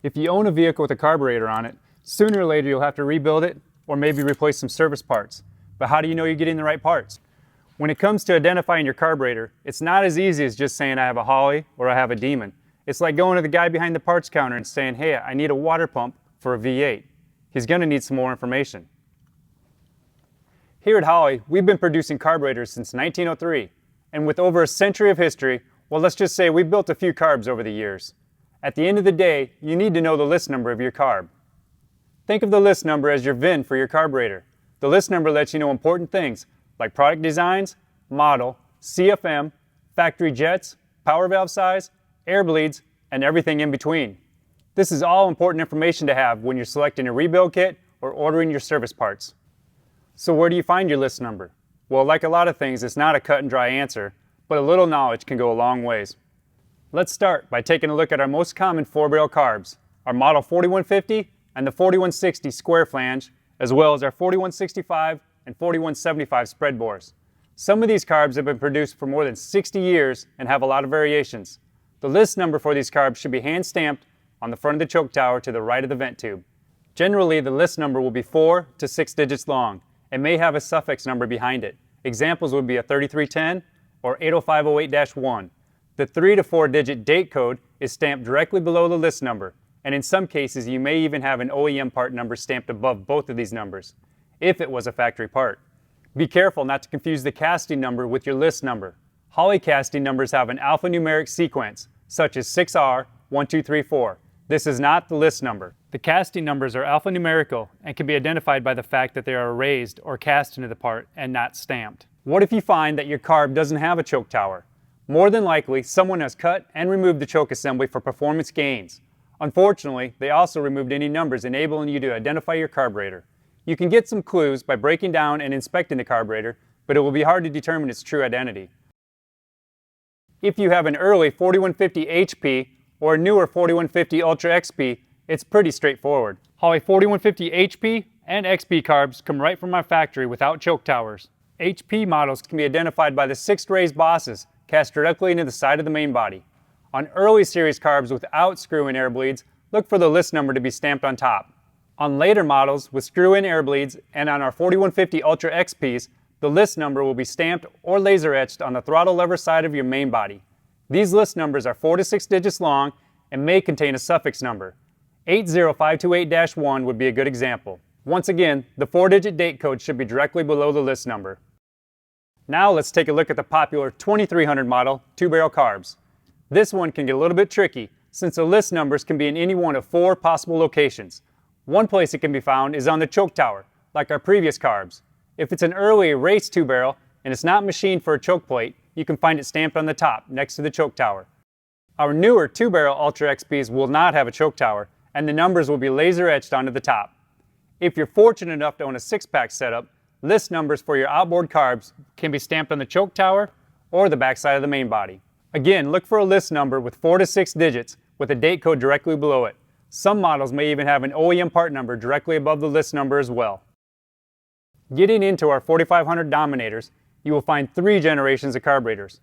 If you own a vehicle with a carburetor on it, sooner or later you'll have to rebuild it or maybe replace some service parts. But how do you know you're getting the right parts? When it comes to identifying your carburetor, it's not as easy as just saying I have a Holley or I have a Demon. It's like going to the guy behind the parts counter and saying, hey, I need a water pump for a V8. He's going to need some more information. Here at Holley, we've been producing carburetors since 1903, and with over a century of history, well, let's just say we've built a few carbs over the years. At the end of the day, you need to know the list number of your carb. Think of the list number as your VIN for your carburetor. The list number lets you know important things like product designs, model, CFM, factory jets, power valve size, air bleeds, and everything in between. This is all important information to have when you're selecting a rebuild kit or ordering your service parts. So where do you find your list number? Well, like a lot of things, it's not a cut and dry answer, but a little knowledge can go a long ways. Let's start by taking a look at our most common 4-barrel carbs, our model 4150 and the 4160 square flange, as well as our 4165 and 4175 spread bores. Some of these carbs have been produced for more than 60 years and have a lot of variations. The list number for these carbs should be hand stamped on the front of the choke tower to the right of the vent tube. Generally, the list number will be 4 to 6 digits long and may have a suffix number behind it. Examples would be a 3310 or 80508-1. The 3 to 4 digit date code is stamped directly below the list number, and in some cases you may even have an OEM part number stamped above both of these numbers, if it was a factory part. Be careful not to confuse the casting number with your list number. Holley casting numbers have an alphanumeric sequence, such as 6R1234. This is not the list number. The casting numbers are alphanumerical and can be identified by the fact that they are raised or cast into the part and not stamped. What if you find that your carb doesn't have a choke tower? More than likely, someone has cut and removed the choke assembly for performance gains. Unfortunately, they also removed any numbers enabling you to identify your carburetor. You can get some clues by breaking down and inspecting the carburetor, but it will be hard to determine its true identity. If you have an early 4150 HP or a newer 4150 Ultra XP, it's pretty straightforward. Holley 4150 HP and XP carbs come right from our factory without choke towers. HP models can be identified by the 6 raised bosses cast directly into the side of the main body. On early series carbs without screw-in air bleeds, look for the list number to be stamped on top. On later models with screw-in air bleeds and on our 4150 Ultra XPs, the list number will be stamped or laser etched on the throttle lever side of your main body. These list numbers are 4 to 6 digits long and may contain a suffix number. 80528-1 would be a good example. Once again, the 4-digit date code should be directly below the list number. Now let's take a look at the popular 2300 model 2-barrel carbs. This one can get a little bit tricky since the list numbers can be in any one of 4 possible locations. One place it can be found is on the choke tower, like our previous carbs. If it's an early race 2-barrel and it's not machined for a choke plate, you can find it stamped on the top next to the choke tower. Our newer 2-barrel Ultra XPs will not have a choke tower, and the numbers will be laser etched onto the top. If you're fortunate enough to own a 6-pack setup, list numbers for your outboard carbs can be stamped on the choke tower or the backside of the main body. Again, look for a list number with 4 to 6 digits with a date code directly below it. Some models may even have an OEM part number directly above the list number as well. Getting into our 4500 Dominators, you will find 3 generations of carburetors.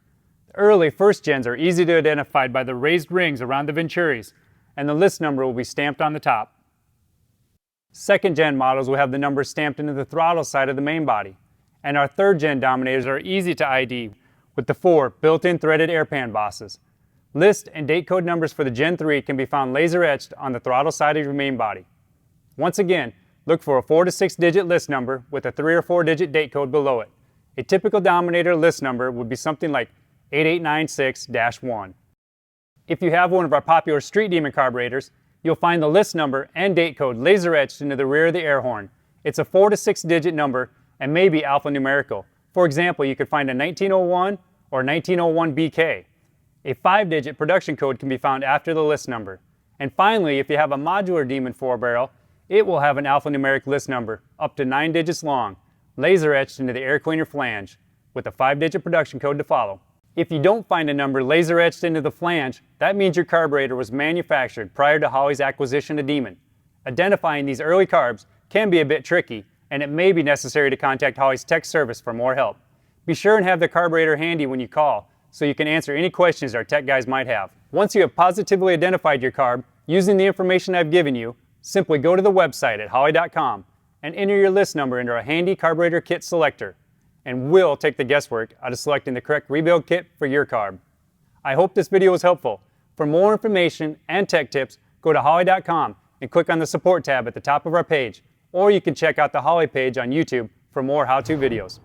The early first gens are easy to identify by the raised rings around the venturis, and the list number will be stamped on the top. Second gen models will have the numbers stamped into the throttle side of the main body, and our third gen Dominators are easy to ID with the 4 built-in threaded air pan bosses. List and date code numbers for the Gen 3 can be found laser etched on the throttle side of your main body. Once again, look for a 4 to 6 digit list number with a 3 or 4 digit date code below it. A typical Dominator list number would be something like 8896-1. If you have one of our popular Street Demon carburetors, you'll find the list number and date code laser etched into the rear of the air horn. It's a 4 to 6 digit number and may be alphanumerical. For example, you could find a 1901 or 1901 BK. A 5-digit production code can be found after the list number. And finally, if you have a modular Demon 4-barrel, it will have an alphanumeric list number up to 9 digits long, laser etched into the air cleaner flange, with a 5-digit production code to follow. If you don't find a number laser etched into the flange, that means your carburetor was manufactured prior to Holley's acquisition of Demon. Identifying these early carbs can be a bit tricky, and it may be necessary to contact Holley's tech service for more help. Be sure and have the carburetor handy when you call, so you can answer any questions our tech guys might have. Once you have positively identified your carb, Using the information I've given you, simply go to the website at holley.com and enter your list number into our handy carburetor kit selector, and we'll take the guesswork out of selecting the correct rebuild kit for your carb. I hope this video was helpful. For more information and tech tips, go to holley.com and click on the support tab at the top of our page, or you can check out the Holley page on YouTube for more how-to videos.